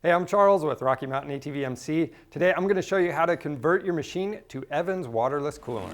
Hey, I'm Charles with Rocky Mountain ATV MC. Today I'm going to show you how to convert your machine to Evans Waterless Coolant.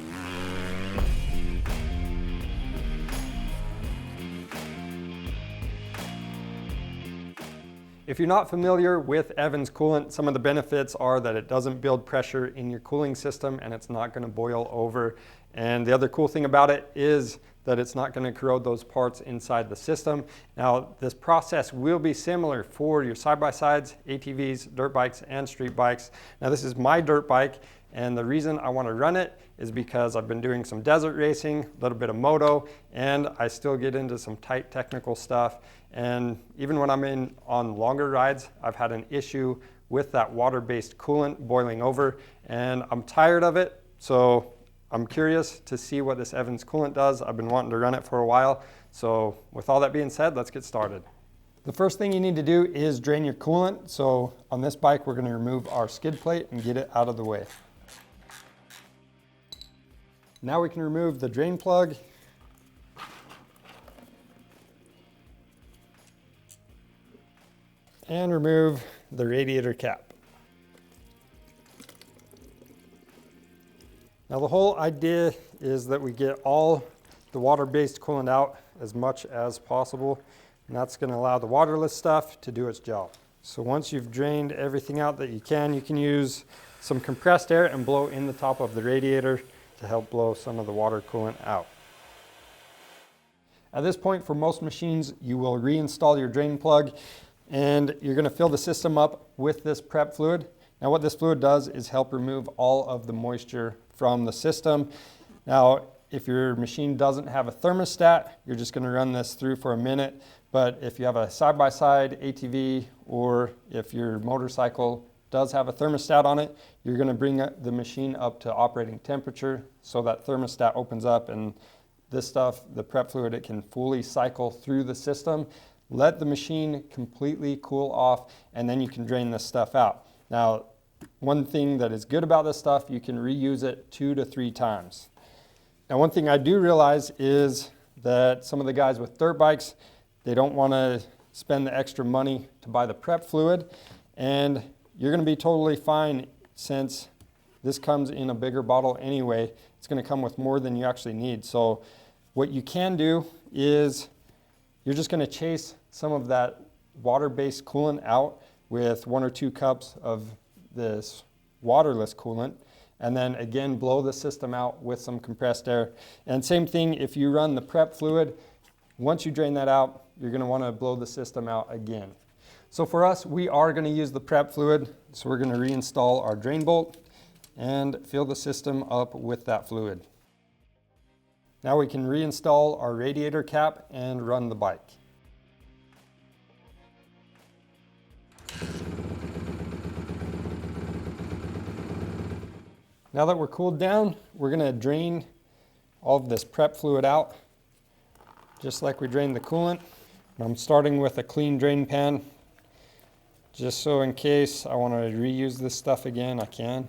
If you're not familiar with Evans Coolant, some of the benefits are that it doesn't build pressure in your cooling system and it's not going to boil over. And the other cool thing about it is that it's not going to corrode those parts inside the system. Now, this process will be similar for your side-by-sides, ATVs, dirt bikes, and street bikes. Now, this is my dirt bike, and the reason I want to run it is because I've been doing some desert racing, a little bit of moto, and I still get into some tight technical stuff. And even when I'm on longer rides, I've had an issue with that water-based coolant boiling over, and I'm tired of it. So I'm curious to see what this Evans coolant does. I've been wanting to run it for a while. So with all that being said, let's get started. The first thing you need to do is drain your coolant. So on this bike, we're going to remove our skid plate and get it out of the way. Now we can remove the drain plug. And remove the radiator cap. Now the whole idea is that we get all the water-based coolant out as much as possible, and that's going to allow the waterless stuff to do its job. So once you've drained everything out that you can use some compressed air and blow in the top of the radiator to help blow some of the water coolant out. At this point, for most machines, you will reinstall your drain plug and you're going to fill the system up with this prep fluid. Now what this fluid does is help remove all of the moisture from the system. Now, if your machine doesn't have a thermostat, you're just going to run this through for a minute. But if you have a side-by-side ATV, or if your motorcycle does have a thermostat on it, you're going to bring the machine up to operating temperature so that thermostat opens up, and this stuff, the prep fluid, it can fully cycle through the system. Let the machine completely cool off, and then you can drain this stuff out. Now, one thing that is good about this stuff, you can reuse it 2 to 3 times. Now, one thing I do realize is that some of the guys with dirt bikes, they don't want to spend the extra money to buy the prep fluid, and you're going to be totally fine since this comes in a bigger bottle anyway. It's going to come with more than you actually need. So what you can do is you're just going to chase some of that water-based coolant out with 1 or 2 cups of this waterless coolant, and then again blow the system out with some compressed air. And same thing if you run the prep fluid, once you drain that out, you're going to want to blow the system out again. So for us, we are going to use the prep fluid, so we're going to reinstall our drain bolt and fill the system up with that fluid. Now we can reinstall our radiator cap and run the bike. Now that we're cooled down, we're going to drain all of this prep fluid out, just like we drained the coolant. And I'm starting with a clean drain pan, just so in case I want to reuse this stuff again, I can.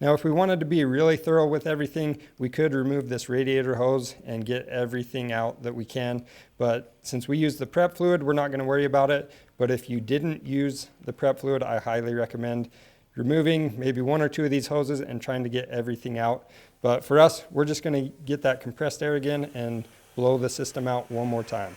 Now, if we wanted to be really thorough with everything, we could remove this radiator hose and get everything out that we can. But since we use the prep fluid, we're not going to worry about it. But if you didn't use the prep fluid, I highly recommend removing maybe 1 or 2 of these hoses and trying to get everything out. But for us, we're just going to get that compressed air again and blow the system out one more time.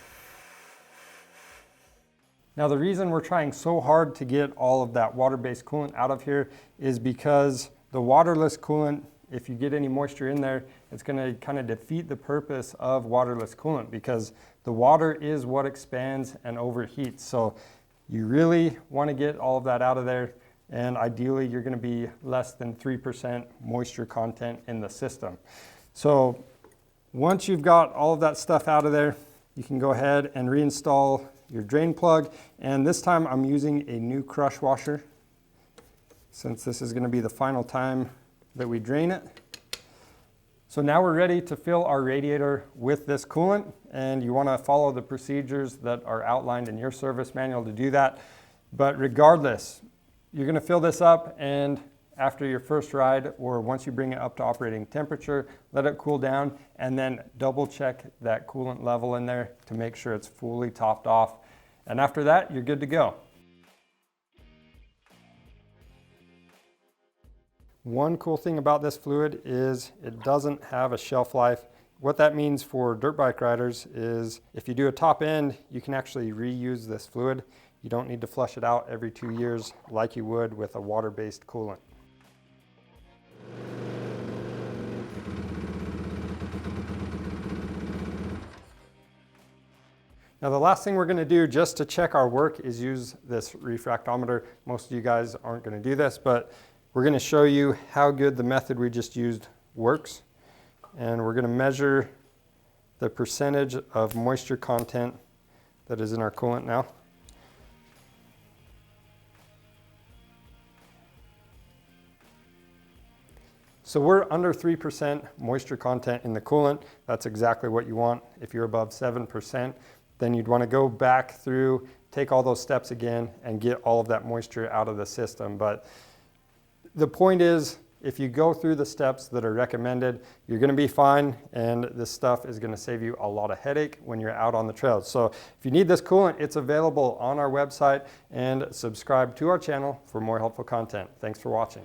Now, the reason we're trying so hard to get all of that water-based coolant out of here is because the waterless coolant, if you get any moisture in there, it's going to kind of defeat the purpose of waterless coolant, because the water is what expands and overheats. So you really want to get all of that out of there, and ideally you're going to be less than 3% moisture content in the system. So once you've got all of that stuff out of there, you can go ahead and reinstall your drain plug, and this time I'm using a new crush washer, since this is going to be the final time that we drain it. So now we're ready to fill our radiator with this coolant, and you want to follow the procedures that are outlined in your service manual to do that. But regardless, you're going to fill this up and after your first ride, or once you bring it up to operating temperature, let it cool down, and then double check that coolant level in there to make sure it's fully topped off. And after that, you're good to go. One cool thing about this fluid is it doesn't have a shelf life. What that means for dirt bike riders is if you do a top end, you can actually reuse this fluid. You don't need to flush it out every 2 years like you would with a water-based coolant. Now the last thing we're going to do just to check our work is use this refractometer. Most of you guys aren't going to do this, but we're going to show you how good the method we just used works. And we're going to measure the percentage of moisture content that is in our coolant now. So we're under 3% moisture content in the coolant. That's exactly what you want. If you're above 7%, then you'd want to go back through, take all those steps again, and get all of that moisture out of the system. But the point is, if you go through the steps that are recommended, you're going to be fine, and this stuff is going to save you a lot of headache when you're out on the trails. So if you need this coolant, it's available on our website, and subscribe to our channel for more helpful content. Thanks for watching.